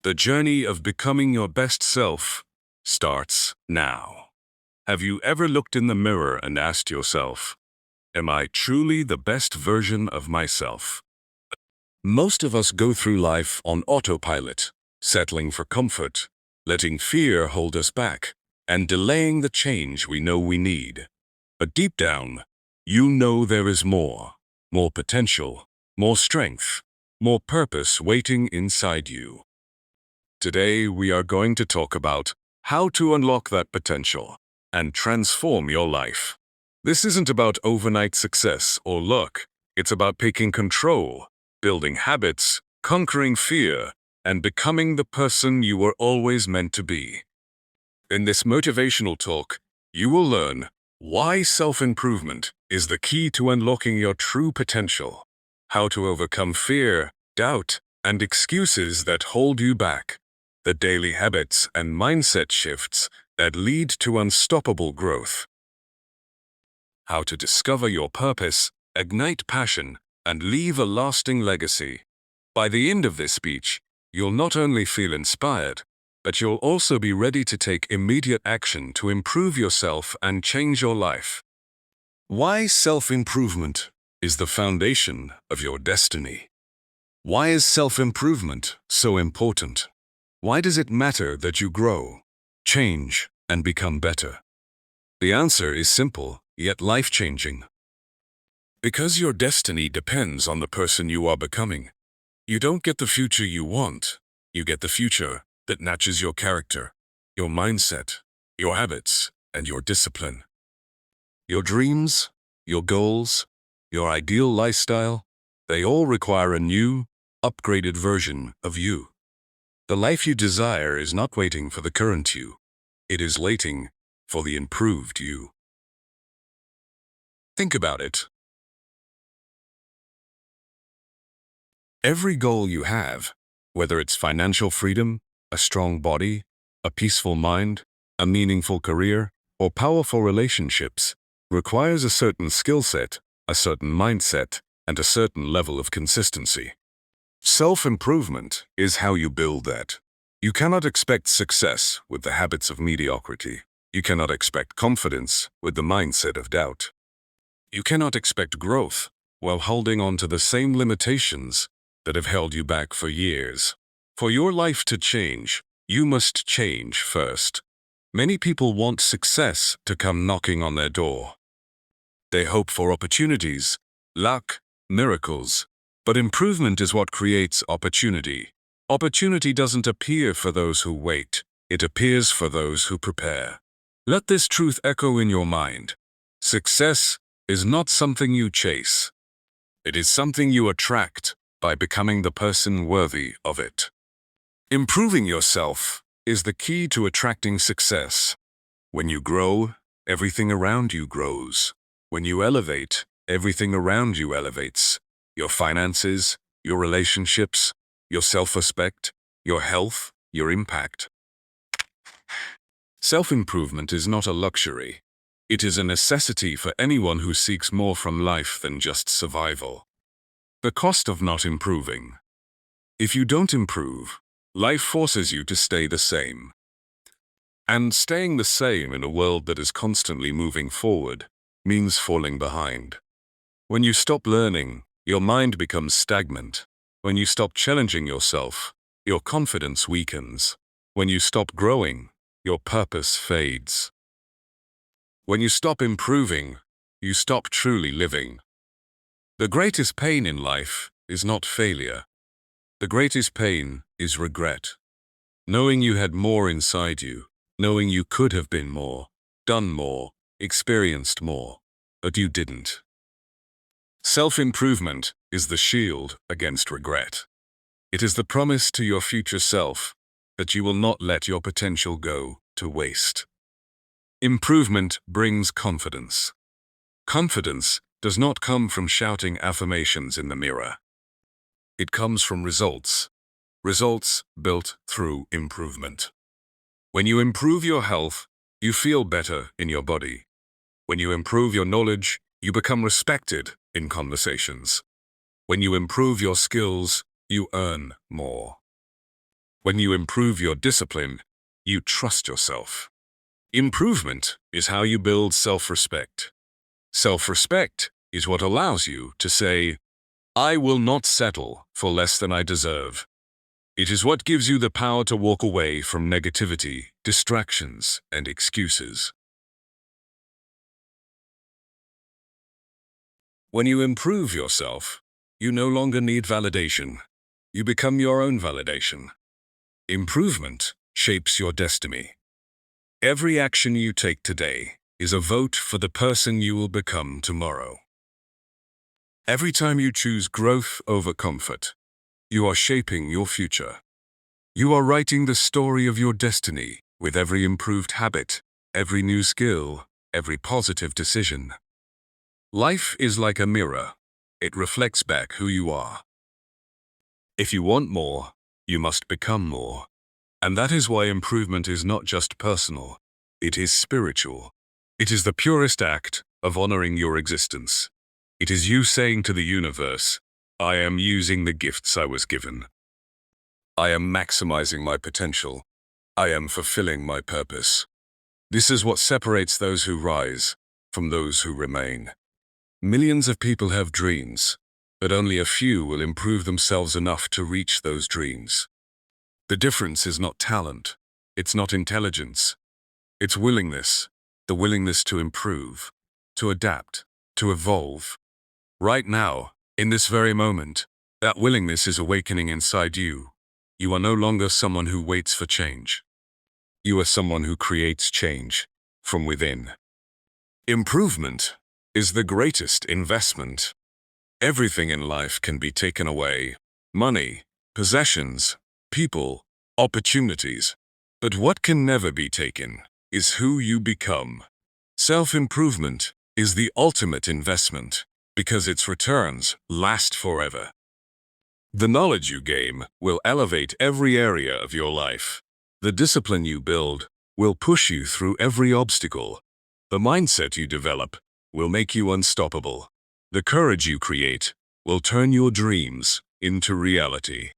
The journey of becoming your best self starts now. Have you ever looked in the mirror and asked yourself, am I truly the best version of myself? Most of us go through life on autopilot, settling for comfort, letting fear hold us back, and delaying the change we know we need. But deep down, you know there is more potential, more strength, more purpose waiting inside you. Today, we are going to talk about how to unlock that potential and transform your life. This isn't about overnight success or luck. It's about taking control, building habits, conquering fear, and becoming the person you were always meant to be. In this motivational talk, you will learn why self-improvement is the key to unlocking your true potential, how to overcome fear, doubt, and excuses that hold you back, the daily habits and mindset shifts that lead to unstoppable growth, how to discover your purpose, ignite passion, and leave a lasting legacy. By the end of this speech, you'll not only feel inspired, but you'll also be ready to take immediate action to improve yourself and change your life. Why self-improvement is the foundation of your destiny. Why is self-improvement so important? Why does it matter that you grow, change, and become better? The answer is simple, yet life-changing. Because your destiny depends on the person you are becoming. You don't get the future you want, you get the future that matches your character, your mindset, your habits, and your discipline. Your dreams, your goals, your ideal lifestyle, they all require a new, upgraded version of you. The life you desire is not waiting for the current you. It is waiting for the improved you. Think about it. Every goal you have, whether it's financial freedom, a strong body, a peaceful mind, a meaningful career, or powerful relationships, requires a certain skill set, a certain mindset, and a certain level of consistency. Self-improvement is how you build that. You cannot expect success with the habits of mediocrity. You cannot expect confidence with the mindset of doubt. You cannot expect growth while holding on to the same limitations that have held you back for years. For your life to change, you must change first. Many people want success to come knocking on their door. They hope for opportunities, luck, miracles. But improvement is what creates opportunity. Opportunity doesn't appear for those who wait. It appears for those who prepare. Let this truth echo in your mind. Success is not something you chase. It is something you attract by becoming the person worthy of it. Improving yourself is the key to attracting success. When you grow, everything around you grows. When you elevate, everything around you elevates. Your finances, your relationships, your self-respect, your health, your impact. Self-improvement is not a luxury. It is a necessity for anyone who seeks more from life than just survival. The cost of not improving. If you don't improve, life forces you to stay the same. And staying the same in a world that is constantly moving forward means falling behind. When you stop learning, your mind becomes stagnant. When you stop challenging yourself, your confidence weakens. When you stop growing, your purpose fades. When you stop improving, you stop truly living. The greatest pain in life is not failure. The greatest pain is regret. Knowing you had more inside you, knowing you could have been more, done more, experienced more, but you didn't. Self-improvement is the shield against regret. It is the promise to your future self that you will not let your potential go to waste. Improvement brings confidence. Confidence does not come from shouting affirmations in the mirror. It comes from results built through improvement. When you improve your health, you feel better in your body. When you improve your knowledge, you become respected in conversations. When you improve your skills, you earn more. When you improve your discipline, you trust yourself. Improvement is how you build self-respect. Self-respect is what allows you to say, I will not settle for less than I deserve. It is what gives you the power to walk away from negativity, distractions, and excuses. When you improve yourself, you no longer need validation. You become your own validation. Improvement shapes your destiny. Every action you take today is a vote for the person you will become tomorrow. Every time you choose growth over comfort, you are shaping your future. You are writing the story of your destiny with every improved habit, every new skill, every positive decision. Life is like a mirror. It reflects back who you are. If you want more, you must become more. And that is why improvement is not just personal, it is spiritual. It is the purest act of honoring your existence. It is you saying to the universe, I am using the gifts I was given. I am maximizing my potential. I am fulfilling my purpose. This is what separates those who rise from those who remain. Millions of people have dreams, but only a few will improve themselves enough to reach those dreams. The difference is not talent, it's not intelligence, it's willingness, the willingness to improve, to adapt, to evolve. Right now, in this very moment, that willingness is awakening inside you. You are no longer someone who waits for change. You are someone who creates change from within. Improvement is the greatest investment. Everything in life can be taken away: money, possessions, people, opportunities. But what can never be taken is who you become. Self-improvement is the ultimate investment because its returns last forever. The knowledge you gain will elevate every area of your life. The discipline you build will push you through every obstacle. The mindset you develop will make you unstoppable. The courage you create will turn your dreams into reality.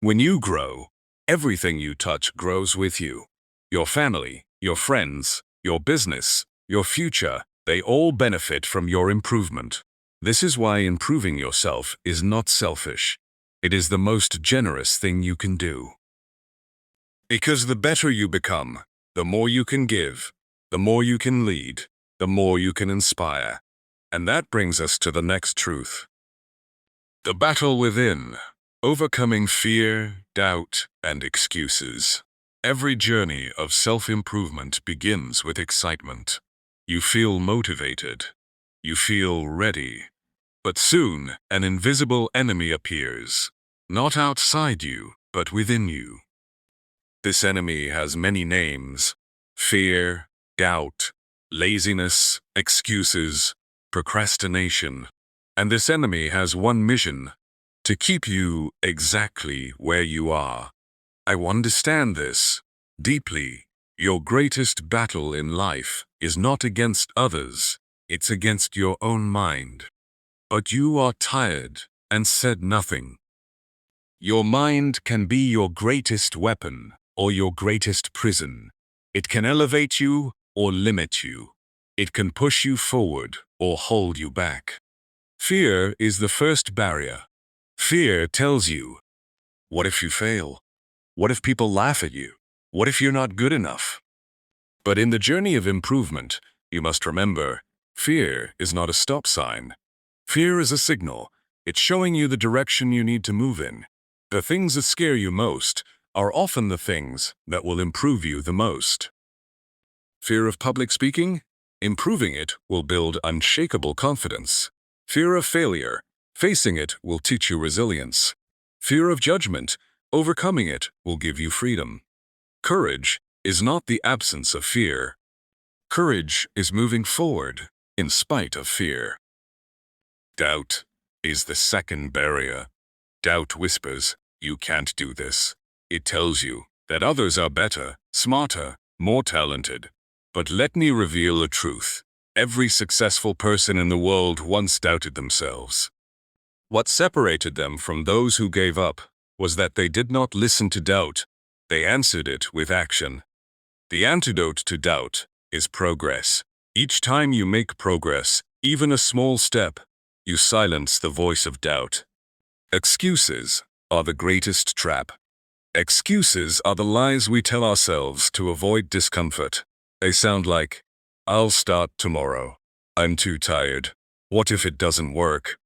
When you grow, everything you touch grows with you. Your family, your friends, your business, your future, they all benefit from your improvement. This is why improving yourself is not selfish. It is the most generous thing you can do. Because the better you become, the more you can give, the more you can lead, the more you can inspire. And that brings us to the next truth. The battle within. Overcoming fear, doubt, and excuses. Every journey of self-improvement begins with excitement. You feel motivated. You feel ready. But soon, an invisible enemy appears. Not outside you, but within you. This enemy has many names: fear, doubt, laziness, excuses, procrastination. And this enemy has one mission: to keep you exactly where you are. I understand this deeply. Your greatest battle in life is not against others, it's against your own mind. But you are tired and said nothing. Your mind can be your greatest weapon or your greatest prison. It can elevate you or limit you. It can push you forward or hold you back. Fear is the first barrier. Fear tells you, what if you fail? What if people laugh at you? What if you're not good enough? But in the journey of improvement, you must remember, fear is not a stop sign. Fear is a signal. It's showing you the direction you need to move in. The things that scare you most are often the things that will improve you the most. Fear of public speaking? Improving it will build unshakable confidence. Fear of failure? Facing it will teach you resilience. Fear of judgment? Overcoming it will give you freedom. Courage is not the absence of fear. Courage is moving forward in spite of fear. Doubt is the second barrier. Doubt whispers, you can't do this. It tells you that others are better, smarter, more talented. But let me reveal a truth. Every successful person in the world once doubted themselves. What separated them from those who gave up was that they did not listen to doubt. They answered it with action. The antidote to doubt is progress. Each time you make progress, even a small step, you silence the voice of doubt. Excuses are the greatest trap. Excuses are the lies we tell ourselves to avoid discomfort. They sound like, "I'll start tomorrow. I'm too tired. What if it doesn't work?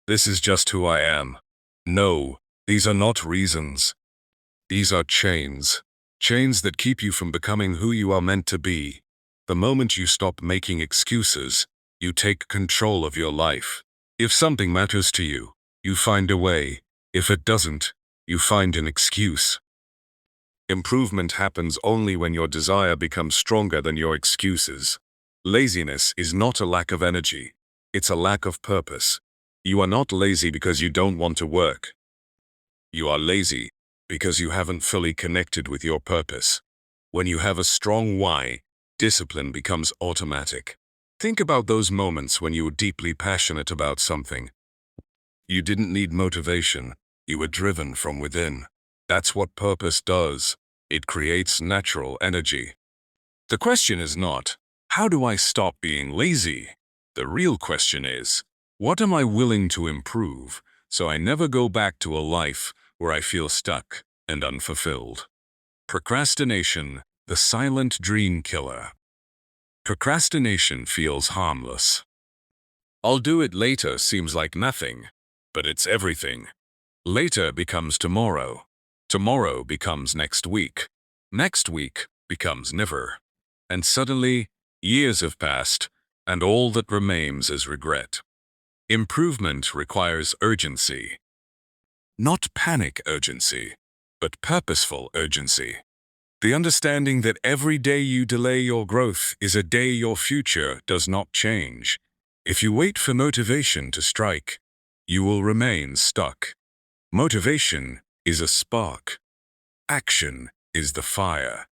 This is just who I am." No, these are not reasons. These are chains. Chains that keep you from becoming who you are meant to be. The moment you stop making excuses, you take control of your life. If something matters to you, you find a way. If it doesn't, you find an excuse. Improvement happens only when your desire becomes stronger than your excuses. Laziness is not a lack of energy. It's a lack of purpose. You are not lazy because you don't want to work. You are lazy because you haven't fully connected with your purpose. When you have a strong why, discipline becomes automatic. Think about those moments when you were deeply passionate about something. You didn't need motivation. You were driven from within. That's what purpose does. It creates natural energy. The question is not, how do I stop being lazy? The real question is, what am I willing to improve so I never go back to a life where I feel stuck and unfulfilled? Procrastination, the silent dream killer. Procrastination feels harmless. "I'll do it later" seems like nothing, but it's everything. Later becomes tomorrow. Tomorrow becomes next week. Next week becomes never. And suddenly, years have passed, and all that remains is regret. Improvement requires urgency. Not panic urgency, but purposeful urgency. The understanding that every day you delay your growth is a day your future does not change. If you wait for motivation to strike, you will remain stuck. Motivation is a spark. Action is the fire.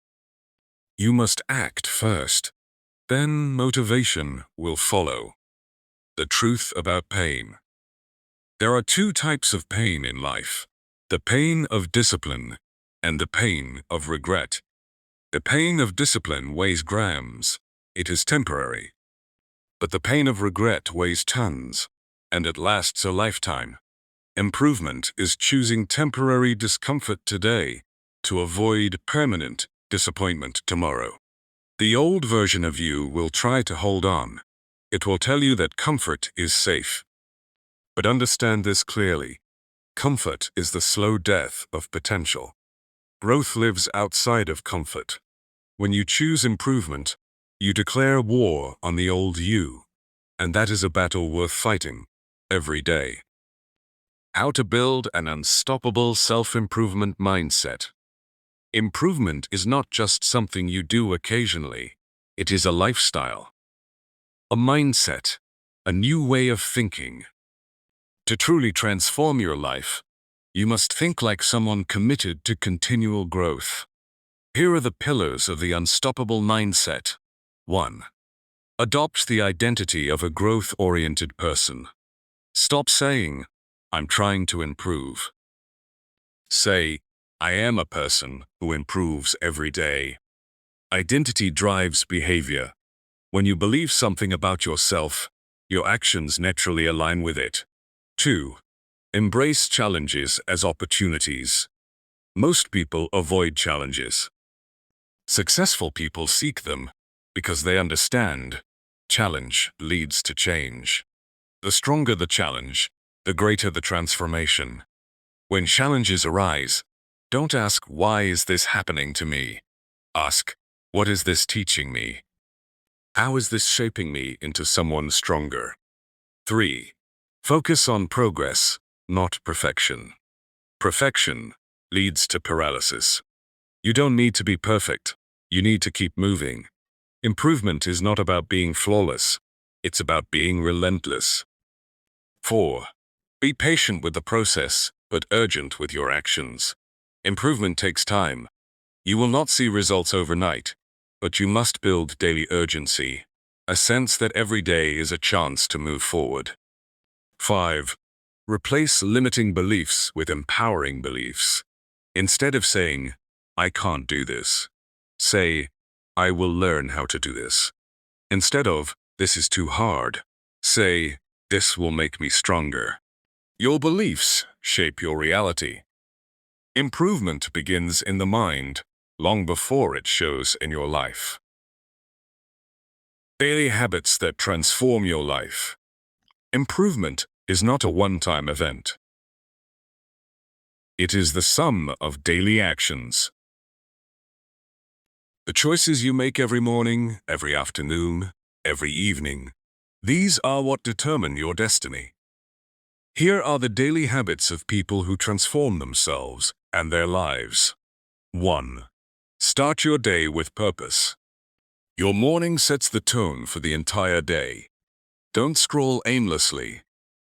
You must act first, then motivation will follow. The truth about pain. There are two types of pain in life: the pain of discipline and the pain of regret. The pain of discipline weighs grams. It is temporary. But the pain of regret weighs tons, and it lasts a lifetime. Improvement is choosing temporary discomfort today to avoid permanent disappointment tomorrow. The old version of you will try to hold on. It will tell you that comfort is safe. But understand this clearly. Comfort is the slow death of potential. Growth lives outside of comfort. When you choose improvement, you declare war on the old you, and that is a battle worth fighting every day. How to build an unstoppable self-improvement mindset. Improvement is not just something you do occasionally. It is a lifestyle. A mindset, a new way of thinking. To truly transform your life, you must think like someone committed to continual growth. Here are the pillars of the unstoppable mindset. 1. Adopt the identity of a growth-oriented person. Stop saying, "I'm trying to improve." Say, "I am a person who improves every day." Identity drives behavior. When you believe something about yourself, your actions naturally align with it. 2. Embrace challenges as opportunities. Most people avoid challenges. Successful people seek them because they understand challenge leads to change. The stronger the challenge, the greater the transformation. When challenges arise, don't ask, "Why is this happening to me?" Ask, "What is this teaching me? How is this shaping me into someone stronger?" 3. Focus on progress, not perfection. Perfection leads to paralysis. You don't need to be perfect. You need to keep moving. Improvement is not about being flawless. It's about being relentless. 4. Be patient with the process, but urgent with your actions. Improvement takes time. You will not see results overnight, but you must build daily urgency, a sense that every day is a chance to move forward. 5. Replace limiting beliefs with empowering beliefs. Instead of saying, I can't do this, say, I will learn how to do this. Instead of, this is too hard, say, this will make me stronger. Your beliefs shape your reality. Improvement begins in the mind, long before it shows in your life. Daily habits that transform your life. Improvement is not a one-time event. It is the sum of daily actions. The choices you make every morning, every afternoon, every evening, these are what determine your destiny. Here are the daily habits of people who transform themselves and their lives. 1. Start your day with purpose. Your morning sets the tone for the entire day. Don't scroll aimlessly.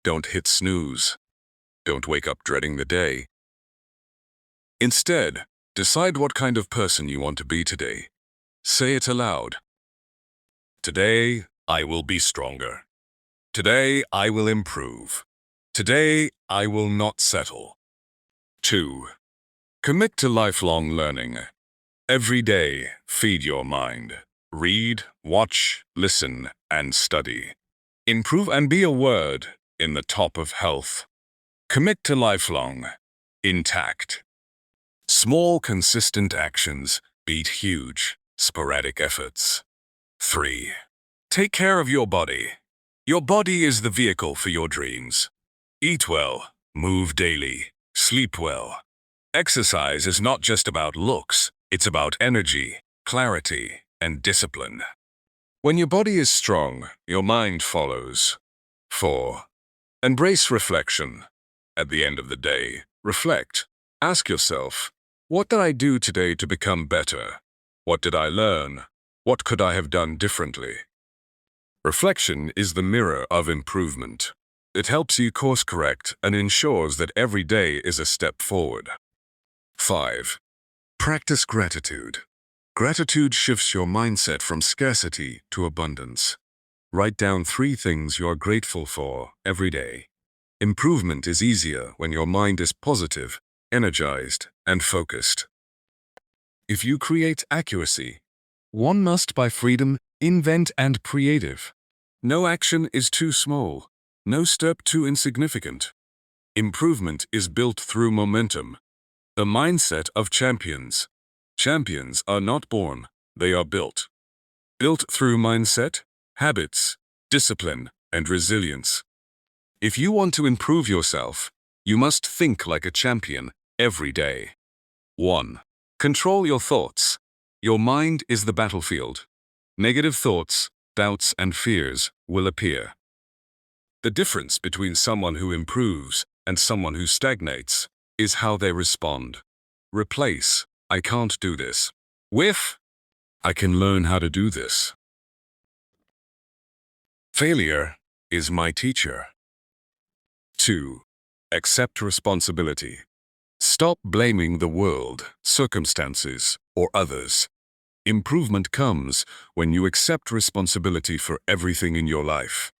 Don't hit snooze. Don't wake up dreading the day. Instead, decide what kind of person you want to be today. Say it aloud. Today, I will be stronger. Today, I will improve. Today, I will not settle. 2. Commit to lifelong learning. Every day, feed your mind. Read, watch, listen, and study. Improve and be a word in the top of health. Commit to lifelong, intact. Small, consistent actions beat huge, sporadic efforts. 3. Take care of your body. Your body is the vehicle for your dreams. Eat well, move daily, sleep well. Exercise is not just about looks, it's about energy, clarity, and discipline. When your body is strong, your mind follows. 4. Embrace reflection. At the end of the day, reflect. Ask yourself, what did I do today to become better? What did I learn? What could I have done differently? Reflection is the mirror of improvement. It helps you course correct and ensures that every day is a step forward. 5. Practice gratitude. Gratitude shifts your mindset from scarcity to abundance. Write down 3 things you are grateful for every day. Improvement is easier when your mind is positive, energized, and focused. If you create accuracy, one must by freedom invent and creative. No action is too small, no step too insignificant. Improvement is built through momentum. The mindset of champions. Champions are not born, they are built. Built through mindset, habits, discipline, and resilience. If you want to improve yourself, you must think like a champion every day. 1. Control your thoughts. Your mind is the battlefield. Negative thoughts, doubts, and fears will appear. The difference between someone who improves and someone who stagnates is how they respond. Replace, I can't do this, with, I can learn how to do this. Failure is my teacher. 2. Accept responsibility. Stop blaming the world, circumstances, or others. Improvement comes when you accept responsibility for everything in your life.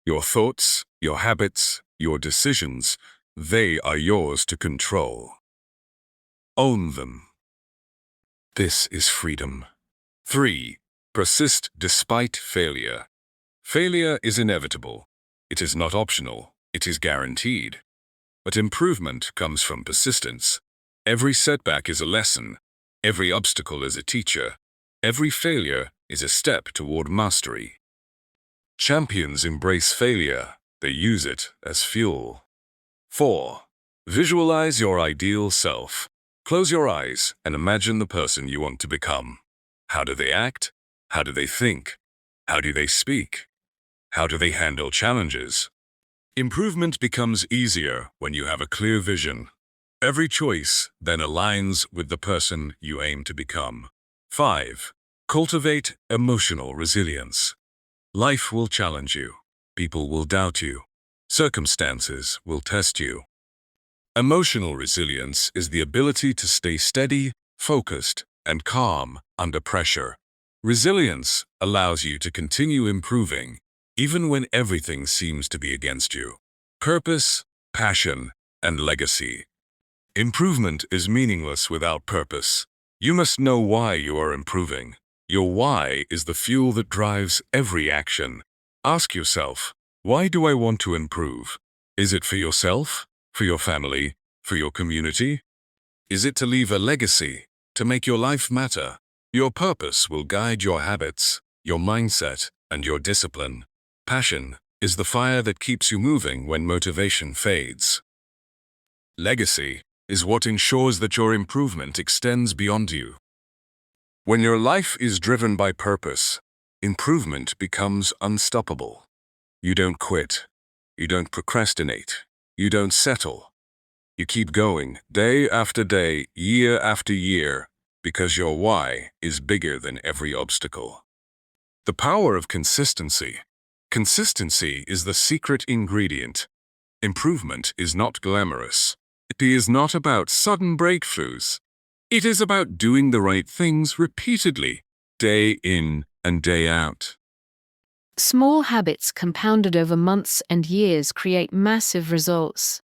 Your thoughts, your habits, your decisions, they are yours to control. Own them. This is freedom. 3. Persist despite failure. Failure is inevitable. It is not optional. It is guaranteed. But improvement comes from persistence. Every setback is a lesson. Every obstacle is a teacher. Every failure is a step toward mastery. Champions embrace failure. They use it as fuel. 4. Visualize your ideal self. Close your eyes and imagine the person you want to become. How do they act? How do they think? How do they speak? How do they handle challenges? Improvement becomes easier when you have a clear vision. Every choice then aligns with the person you aim to become. 5. Cultivate emotional resilience. Life will challenge you. People will doubt you. Circumstances will test you. Emotional resilience is the ability to stay steady, focused, and calm under pressure. Resilience allows you to continue improving, even when everything seems to be against you. Purpose passion, and legacy. Improvement is meaningless without purpose. You must know why you are improving. Your why is the fuel that drives every action. Ask yourself, why do I want to improve? Is it for yourself? For your family? For your community? Is it to leave a legacy? To make your life matter? Your purpose will guide your habits, your mindset, and your discipline. Passion is the fire that keeps you moving when motivation fades. Legacy is what ensures that your improvement extends beyond you. When your life is driven by purpose, improvement becomes unstoppable. You don't quit. You don't procrastinate. You don't settle. You keep going day after day, year after year, because your why is bigger than every obstacle. The power of consistency. Consistency is the secret ingredient. Improvement is not glamorous. It is not about sudden breakthroughs. It is about doing the right things repeatedly, day in and day out. Small habits compounded over months and years create massive results.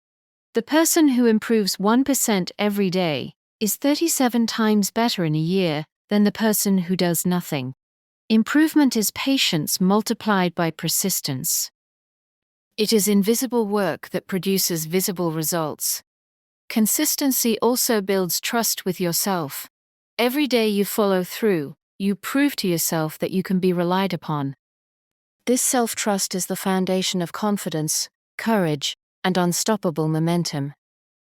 The person who improves 1% every day is 37 times better in a year than the person who does nothing. Improvement is patience multiplied by persistence. It is invisible work that produces visible results. Consistency also builds trust with yourself. Every day you follow through, you prove to yourself that you can be relied upon. This self-trust is the foundation of confidence, courage, and unstoppable momentum.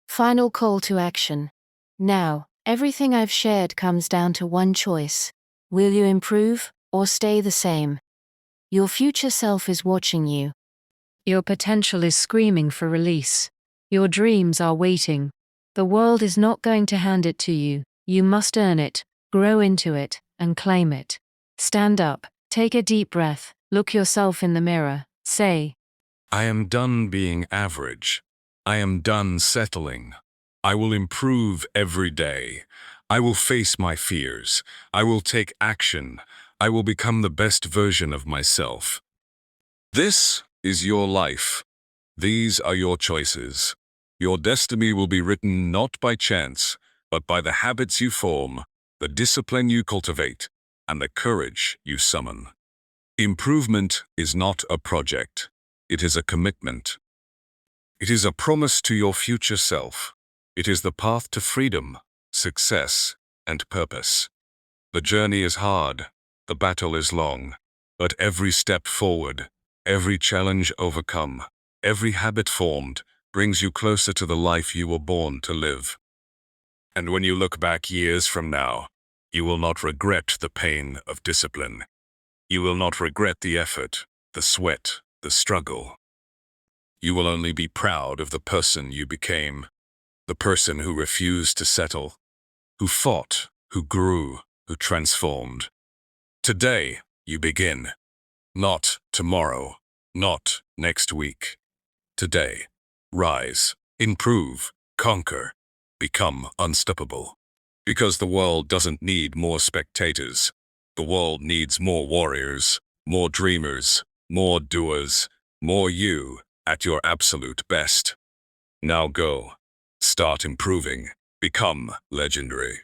Final call to action. Now, everything I've shared comes down to one choice. Will you improve or stay the same? Your future self is watching you. Your potential is screaming for release. Your dreams are waiting. The world is not going to hand it to you. You must earn it, grow into it, and claim it. Stand up, take a deep breath, look yourself in the mirror, say, I am done being average. I am done settling. I will improve every day. I will face my fears. I will take action. I will become the best version of myself. This is your life. These are your choices. Your destiny will be written not by chance, but by the habits you form, the discipline you cultivate, and the courage you summon. Improvement is not a project. It is a commitment. It is a promise to your future self. It is the path to freedom, success, and purpose. The journey is hard, the battle is long, but every step forward, every challenge overcome, every habit formed, brings you closer to the life you were born to live. And when you look back years from now, you will not regret the pain of discipline. You will not regret the effort, the sweat, the struggle. You will only be proud of the person you became, the person who refused to settle, who fought, who grew, who transformed. Today, you begin. Not tomorrow, not next week. Today, rise, improve, conquer, become unstoppable. Because the world doesn't need more spectators. The world needs more warriors, more dreamers, more doers, more you at your absolute best. Now go. Start improving. Become legendary.